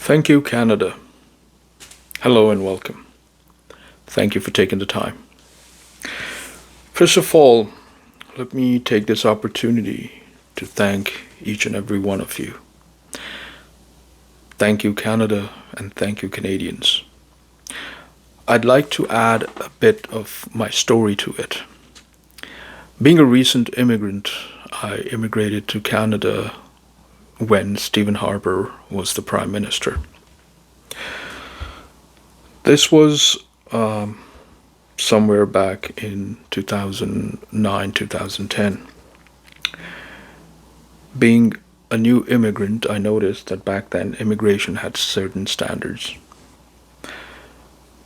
Thank you, Canada. Hello and welcome. Thank you for taking the time. First of all, let me take this opportunity to thank each and every one of you. Thank you, Canada, and thank you, Canadians. I'd like to add a bit of my story to it. Being a recent immigrant, I immigrated to Canada when Stephen Harper was the Prime Minister. This was somewhere back in 2009, 2010. Being a new immigrant, I noticed that back then immigration had certain standards.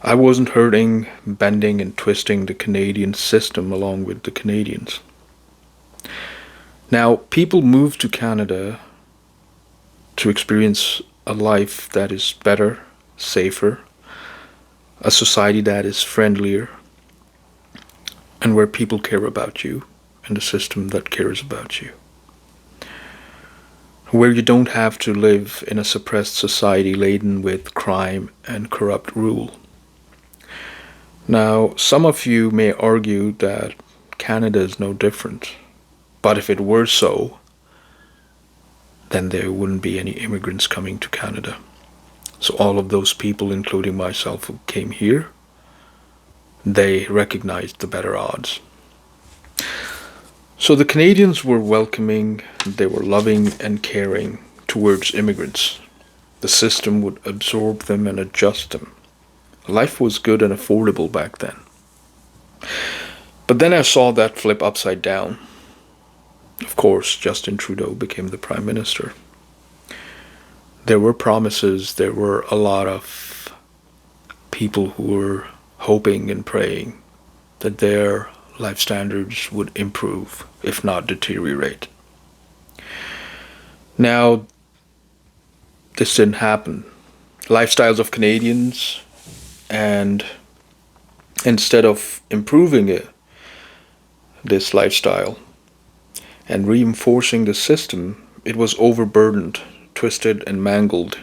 I wasn't hurting, bending, and twisting the Canadian system along with the Canadians. Now, people move to Canada to experience a life that is better, safer, a society that is friendlier, and where people care about you, and a system that cares about you. Where you don't have to live in a suppressed society laden with crime and corrupt rule. Now, some of you may argue that Canada is no different, but if it were so, then there wouldn't be any immigrants coming to Canada. So all of those people, including myself, who came here, they recognized the better odds. So the Canadians were welcoming, they were loving and caring towards immigrants. The system would absorb them and adjust them. Life was good and affordable back then. But then I saw that flip upside down. Of course, Justin Trudeau became the Prime Minister. There were promises, there were a lot of people who were hoping and praying that their life standards would improve, if not deteriorate. Now, this didn't happen. Lifestyles of Canadians, and instead of improving this lifestyle and reinforcing the system, it was overburdened, twisted, and mangled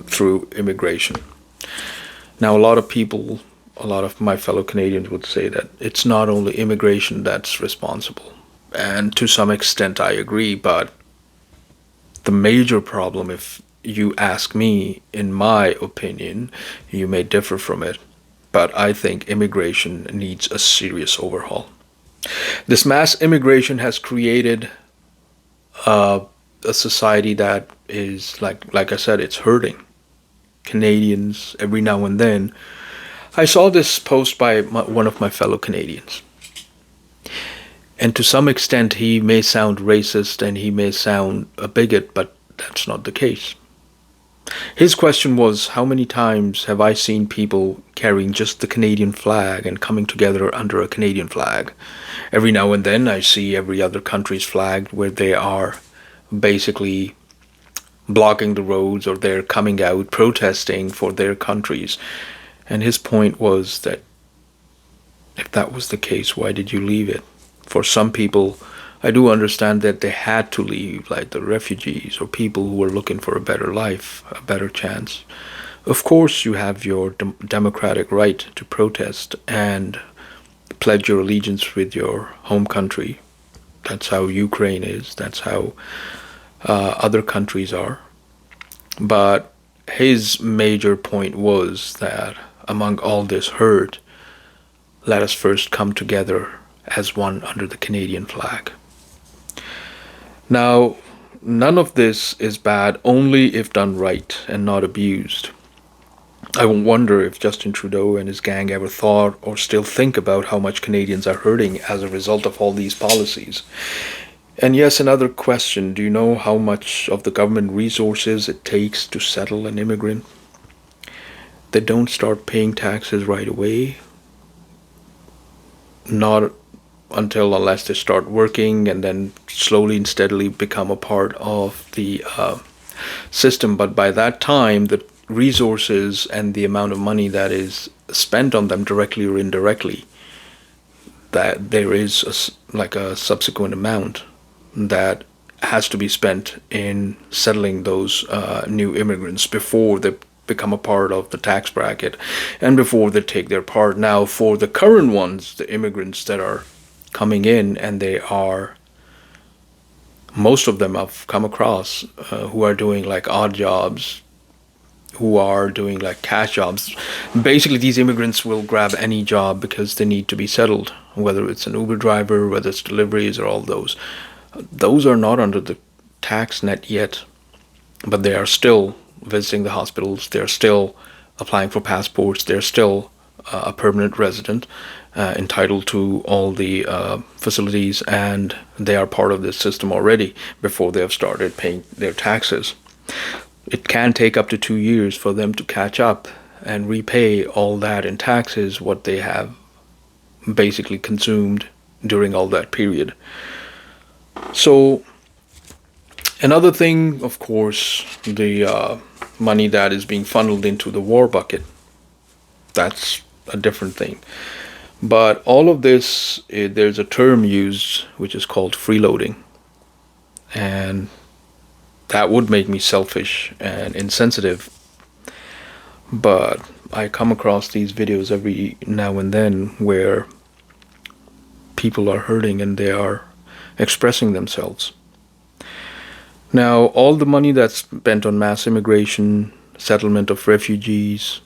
through immigration. Now, a lot of my fellow Canadians would say that it's not only immigration that's responsible. And to some extent I agree, but the major problem, if you ask me, in my opinion, you may differ from it, but I think immigration needs a serious overhaul. This mass immigration has created a society that is, like I said, it's hurting Canadians every now and then. I saw this post by one of my fellow Canadians. And to some extent he may sound racist and he may sound a bigot, but that's not the case. His question was, how many times have I seen people carrying just the Canadian flag and coming together under a Canadian flag? Every now and then I see every other country's flag where they are basically blocking the roads or they're coming out protesting for their countries. And his point was that if that was the case, why did you leave it? For some people, I do understand that they had to leave, like the refugees or people who were looking for a better life, a better chance. Of course, you have your democratic right to protest and pledge your allegiance with your home country. That's how Ukraine is. That's how other countries are. But his major point was that among all this hurt, let us first come together as one under the Canadian flag. Now, none of this is bad only if done right and not abused. I wonder if Justin Trudeau and his gang ever thought or still think about how much Canadians are hurting as a result of all these policies. And yes, another question, do you know how much of the government resources it takes to settle an immigrant? They don't start paying taxes right away. Not unless they start working and then slowly and steadily become a part of the system. But by that time, the resources and the amount of money that is spent on them directly or indirectly, that there is a subsequent amount that has to be spent in settling those new immigrants before they become a part of the tax bracket and before they take their part. Now, for the current ones, the immigrants that are coming in, and they are, most of them I've come across who are doing like odd jobs, who are doing like cash jobs. Basically, these immigrants will grab any job because they need to be settled, whether it's an Uber driver, whether it's deliveries, or all those. Those are not under the tax net yet, but they are still visiting the hospitals, they're still applying for passports, they're still a permanent resident, entitled to all the facilities, and they are part of this system already before they have started paying their taxes. It can take up to 2 years for them to catch up and repay all that in taxes, what they have basically consumed during all that period. So another thing, of course, the money that is being funneled into the war bucket, that's a different thing. But all of this, there's a term used which is called freeloading, and that would make me selfish and insensitive. But I come across these videos every now and then where people are hurting and they are expressing themselves. Now, all the money that's spent on mass immigration, settlement of refugees,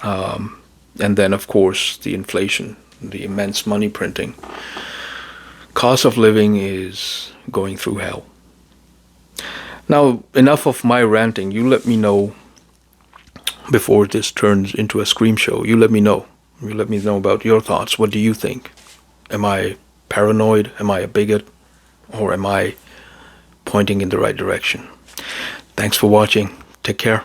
and then, of course, the inflation, the immense money printing, cost of living is going through hell. Now, enough of my ranting. You let me know before this turns into a scream show. You let me know. You let me know about your thoughts. What do you think? Am I paranoid? Am I a bigot? Or am I pointing in the right direction? Thanks for watching. Take care.